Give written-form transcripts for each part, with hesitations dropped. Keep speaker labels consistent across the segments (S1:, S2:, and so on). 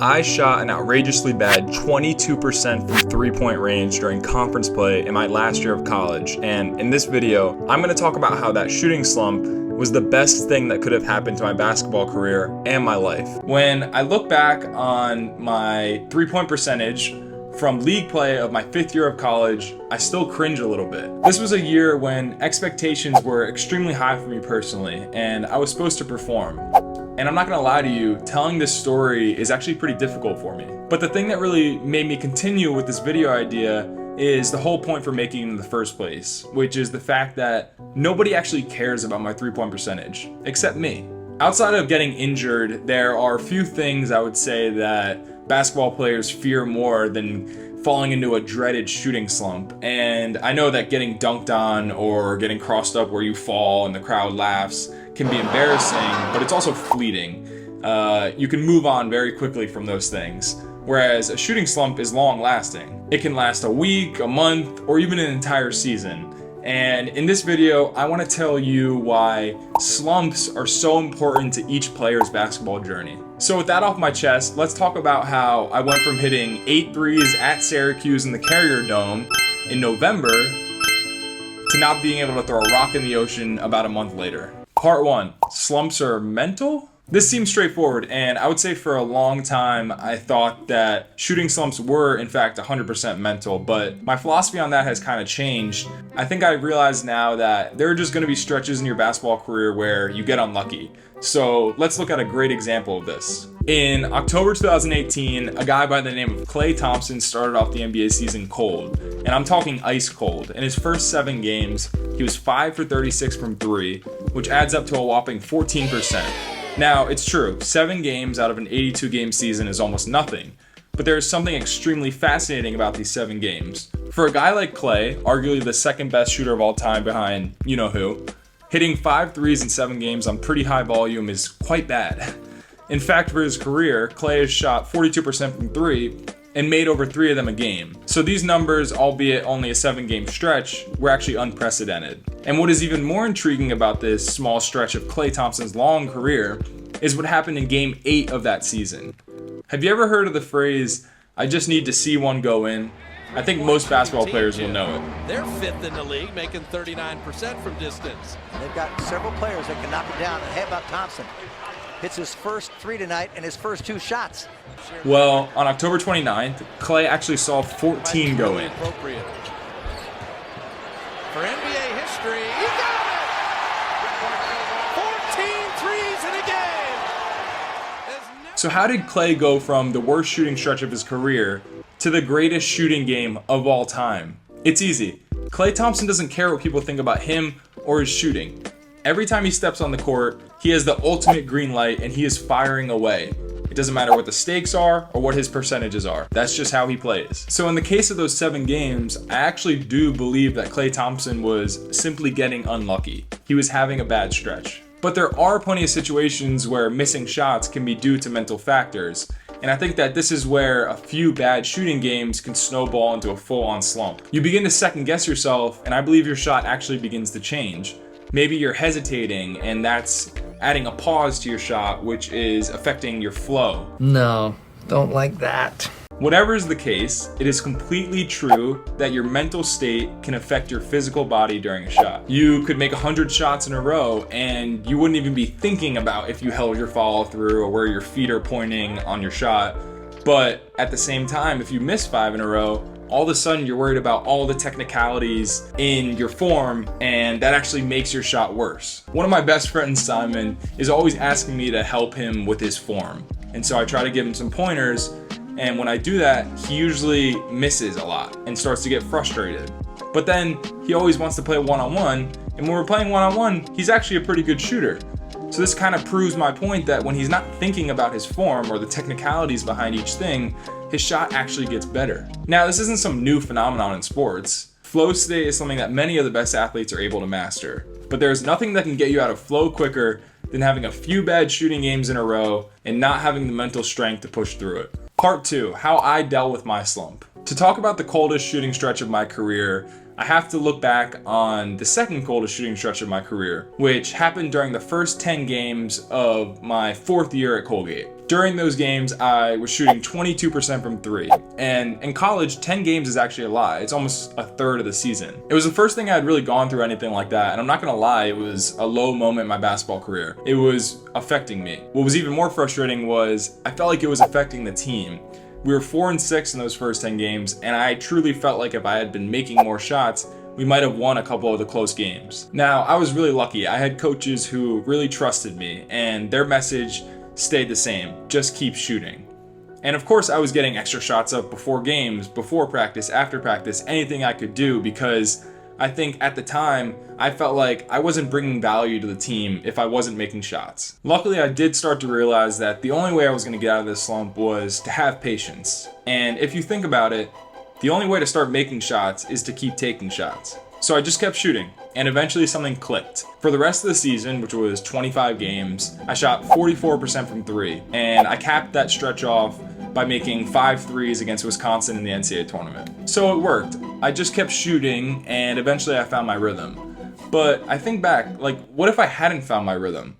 S1: I shot an outrageously bad 22% from three-point range during conference play in my last year of college, and in this video, I'm going to talk about how that shooting slump was the best thing that could have happened to my basketball career and my life. When I look back on my three-point percentage from league play of my 5th year of college, I still cringe a little bit. This was a year when expectations were extremely high for me personally, and I was supposed to perform. And I'm not gonna lie to you, telling this story is actually pretty difficult for me. But the thing that really made me continue with this video idea is the whole point for making it in the first place, which is the fact that nobody actually cares about my three-point percentage, except me. Outside of getting injured, there are a few things I would say that basketball players fear more than falling into a dreaded shooting slump. And I know that getting dunked on or getting crossed up where you fall and the crowd laughs can be embarrassing, but it's also fleeting. You can move on very quickly from those things, whereas a shooting slump is long lasting. It can last a week, a month, or even an entire season. And in this video, I want to tell you why slumps are so important to each player's basketball journey. So with that off my chest, let's talk about how I went from hitting 8 threes at Syracuse in the Carrier Dome in November to not being able to throw a rock in the ocean about a month later. Part 1, slumps are mental? This seems straightforward, and I would say for a long time I thought that shooting slumps were in fact 100% mental, but my philosophy on that has kind of changed. I think I realize now that there are just going to be stretches in your basketball career where you get unlucky. So let's look at a great example of this. In October 2018, a guy by the name of Klay Thompson started off the NBA season cold, and I'm talking ice cold. In his first 7 games, he was 5 for 36 from 3, which adds up to a whopping 14%. Now, it's true, 7 games out of an 82-game season is almost nothing, but there is something extremely fascinating about these 7 games. For a guy like Klay, arguably the second best shooter of all time behind you-know-who, hitting 5 threes in 7 games on pretty high volume is quite bad. In fact, for his career, Klay has shot 42% from 3 and made over 3 of them a game. So these numbers, albeit only a 7-game stretch, were actually unprecedented. And what is even more intriguing about this small stretch of Klay Thompson's long career is what happened in Game 8 of that season. Have you ever heard of the phrase, "I just need to see one go in"? I think most basketball players will know it.
S2: They're 5th in the league, making 39% from distance.
S3: They've got several players that can knock it down. And how about Thompson? Hits his first 3 tonight and his first 2 shots.
S1: Well, on October 29th, Klay actually saw 14 go in.
S2: Appropriate. For NBA history, he got it! 14 threes in a game!
S1: So how did Klay go from the worst shooting stretch of his career to the greatest shooting game of all time? It's easy. Klay Thompson doesn't care what people think about him or his shooting. Every time he steps on the court, he has the ultimate green light and he is firing away. It doesn't matter what the stakes are or what his percentages are. That's just how he plays. So in the case of those 7 games, I actually do believe that Klay Thompson was simply getting unlucky. He was having a bad stretch. But there are plenty of situations where missing shots can be due to mental factors. And I think that this is where a few bad shooting games can snowball into a full-on slump. You begin to second guess yourself, and I believe your shot actually begins to change. Maybe you're hesitating, and that's adding a pause to your shot, which is affecting your flow.
S4: No, don't like that.
S1: Whatever is the case, it is completely true that your mental state can affect your physical body during a shot. You could make 100 shots in a row, and you wouldn't even be thinking about if you held your follow through or where your feet are pointing on your shot. But at the same time, if you miss 5 in a row, all of a sudden you're worried about all the technicalities in your form, and that actually makes your shot worse. One of my best friends, Simon, is always asking me to help him with his form. And so I try to give him some pointers, and when I do that, he usually misses a lot and starts to get frustrated. But then he always wants to play one-on-one, and when we're playing one-on-one, he's actually a pretty good shooter. So this kind of proves my point that when he's not thinking about his form or the technicalities behind each thing, his shot actually gets better. Now, this isn't some new phenomenon in sports. Flow state is something that many of the best athletes are able to master. But there's nothing that can get you out of flow quicker than having a few bad shooting games in a row and not having the mental strength to push through it. Part 2, how I dealt with my slump. To talk about the coldest shooting stretch of my career, I have to look back on the second coldest shooting stretch of my career, which happened during the first 10 games of my 4th year at Colgate. During those games, I was shooting 22% from 3. And in college, 10 games is actually a lot. It's almost a third of the season. It was the first thing I had really gone through anything like that. And I'm not gonna lie, it was a low moment in my basketball career. It was affecting me. What was even more frustrating was I felt like it was affecting the team. We were 4-6 in those first 10 games, and I truly felt like if I had been making more shots, we might have won a couple of the close games. Now, I was really lucky. I had coaches who really trusted me, and their message stayed the same: just keep shooting. And of course, I was getting extra shots up before games, before practice, after practice, anything I could do, because I think at the time, I felt like I wasn't bringing value to the team if I wasn't making shots. Luckily, I did start to realize that the only way I was going to get out of this slump was to have patience. And if you think about it, the only way to start making shots is to keep taking shots. So I just kept shooting, and eventually something clicked. For the rest of the season, which was 25 games, I shot 44% from 3, and I capped that stretch off by making 5 threes against Wisconsin in the NCAA tournament. So it worked. I just kept shooting, and eventually I found my rhythm. But I think back, like, what if I hadn't found my rhythm?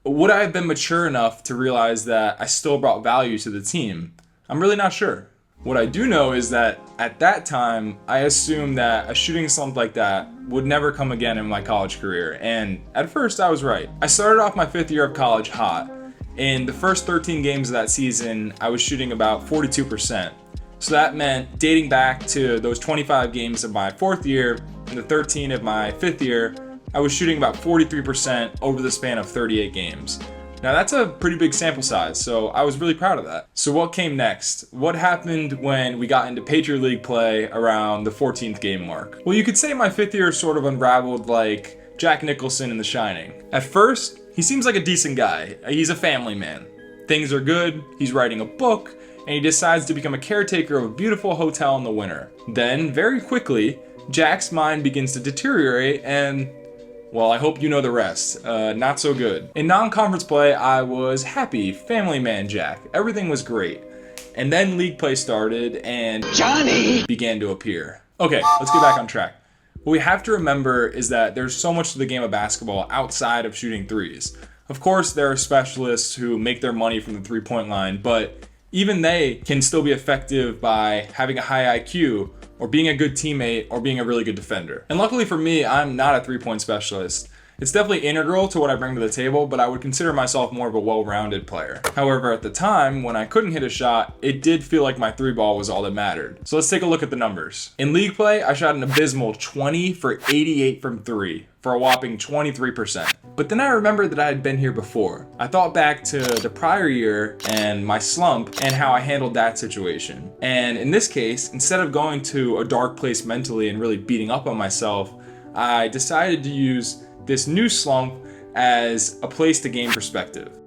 S1: Would I have been mature enough to realize that I still brought value to the team? I'm really not sure. What I do know is that at that time, I assumed that a shooting slump like that would never come again in my college career, and at first I was right. I started off my 5th year of college hot. In the first 13 games of that season, I was shooting about 42%. So that meant dating back to those 25 games of my 4th year and the 13 of my 5th year, I was shooting about 43% over the span of 38 games. Now that's a pretty big sample size, so I was really proud of that. So what came next? What happened when we got into Patriot League play around the 14th game mark? Well, you could say my 5th year sort of unraveled like Jack Nicholson in The Shining. At first, he seems like a decent guy. He's a family man. Things are good, he's writing a book, and he decides to become a caretaker of a beautiful hotel in the winter. Then, very quickly, Jack's mind begins to deteriorate and, well, I hope you know the rest. Not so good. In non-conference play, I was happy, family man Jack. Everything was great. And then league play started and Johnny began to appear. Okay, let's get back on track. What we have to remember is that there's so much to the game of basketball outside of shooting threes. Of course, there are specialists who make their money from the three-point line, but even they can still be effective by having a high IQ, or being a good teammate, or being a really good defender. And luckily for me, I'm not a three-point specialist. It's definitely integral to what I bring to the table, but I would consider myself more of a well-rounded player. However, at the time, when I couldn't hit a shot, it did feel like my three ball was all that mattered. So let's take a look at the numbers. In league play, I shot an abysmal 20 for 88 from 3, for a whopping 23%. But then I remembered that I had been here before. I thought back to the prior year and my slump and how I handled that situation. And in this case, instead of going to a dark place mentally and really beating up on myself, I decided to use this new slump as a place to gain perspective.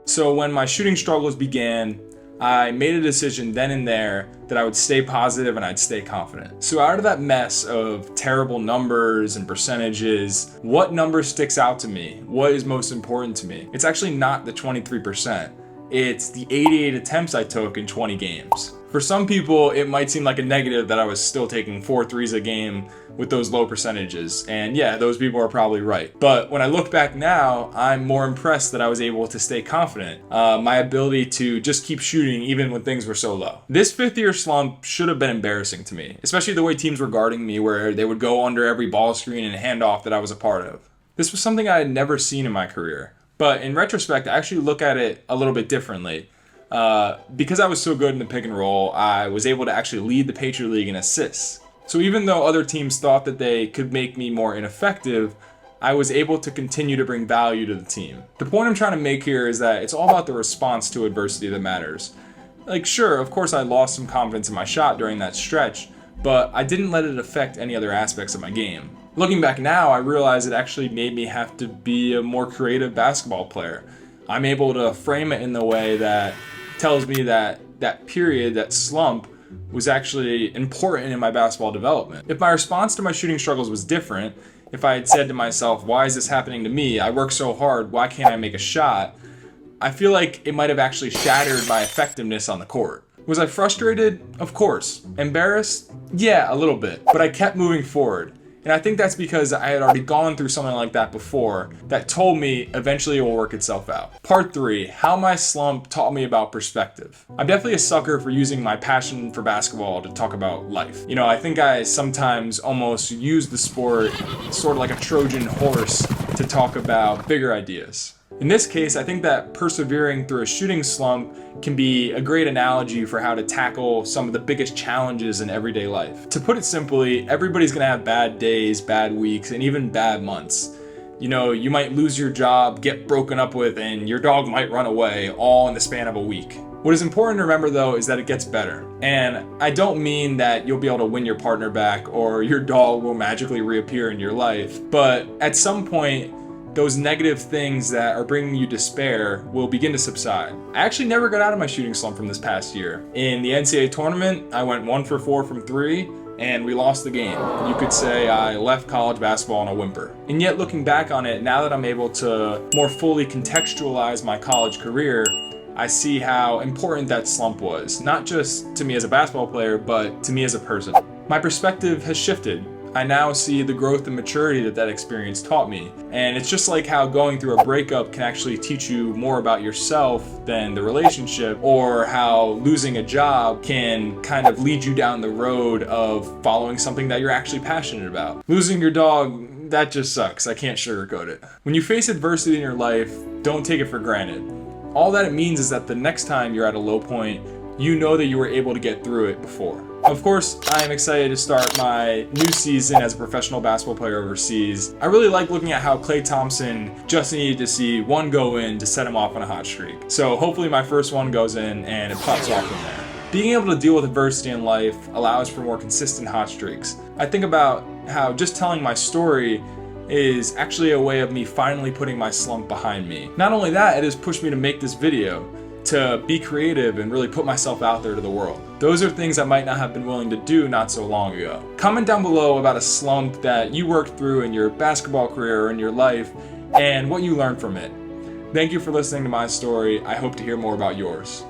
S1: So when my shooting struggles began, I made a decision then and there that I would stay positive and I'd stay confident. So out of that mess of terrible numbers and percentages, what number sticks out to me? What is most important to me? It's actually not the 23%. It's the 88 attempts I took in 20 games. For some people, it might seem like a negative that I was still taking 4 threes a game with those low percentages. And yeah, those people are probably right. But when I look back now, I'm more impressed that I was able to stay confident. My ability to just keep shooting even when things were so low. This 5th year slump should have been embarrassing to me, especially the way teams were guarding me, where they would go under every ball screen and handoff that I was a part of. This was something I had never seen in my career. But in retrospect, I actually look at it a little bit differently. Because I was so good in the pick and roll, I was able to actually lead the Patriot League in assists. So even though other teams thought that they could make me more ineffective, I was able to continue to bring value to the team. The point I'm trying to make here is that it's all about the response to adversity that matters. Like, sure, of course I lost some confidence in my shot during that stretch, but I didn't let it affect any other aspects of my game. Looking back now, I realize it actually made me have to be a more creative basketball player. I'm able to frame it in the way that tells me that that period, that slump, was actually important in my basketball development. If my response to my shooting struggles was different, if I had said to myself, why is this happening to me? I work so hard, why can't I make a shot? I feel like it might have actually shattered my effectiveness on the court. Was I frustrated? Of course. Embarrassed? Yeah, a little bit. But I kept moving forward. And I think that's because I had already gone through something like that before that told me eventually it will work itself out. Part 3, how my slump taught me about perspective. I'm definitely a sucker for using my passion for basketball to talk about life. You know, I think I sometimes almost use the sport sort of like a Trojan horse to talk about bigger ideas. In this case, I think that persevering through a shooting slump can be a great analogy for how to tackle some of the biggest challenges in everyday life. To put it simply, everybody's gonna have bad days, bad weeks, and even bad months. You know, you might lose your job, get broken up with, and your dog might run away, all in the span of a week. What is important to remember though is that it gets better. And I don't mean that you'll be able to win your partner back or your dog will magically reappear in your life, but at some point, those negative things that are bringing you despair will begin to subside. I actually never got out of my shooting slump from this past year. In the NCAA tournament, I went 1 for 4 from 3, and we lost the game. You could say I left college basketball on a whimper. And yet looking back on it, now that I'm able to more fully contextualize my college career, I see how important that slump was, not just to me as a basketball player, but to me as a person. My perspective has shifted. I now see the growth and maturity that experience taught me. And it's just like how going through a breakup can actually teach you more about yourself than the relationship, or how losing a job can kind of lead you down the road of following something that you're actually passionate about. Losing your dog, that just sucks. I can't sugarcoat it. When you face adversity in your life, don't take it for granted. All that it means is that the next time you're at a low point, you know that you were able to get through it before. Of course, I am excited to start my new season as a professional basketball player overseas. I really like looking at how Klay Thompson just needed to see one go in to set him off on a hot streak. So hopefully my first one goes in and it pops off from there. Being able to deal with adversity in life allows for more consistent hot streaks. I think about how just telling my story is actually a way of me finally putting my slump behind me. Not only that, it has pushed me to make this video, to be creative and really put myself out there to the world. Those are things I might not have been willing to do not so long ago. Comment down below about a slump that you worked through in your basketball career or in your life and what you learned from it. Thank you for listening to my story. I hope to hear more about yours.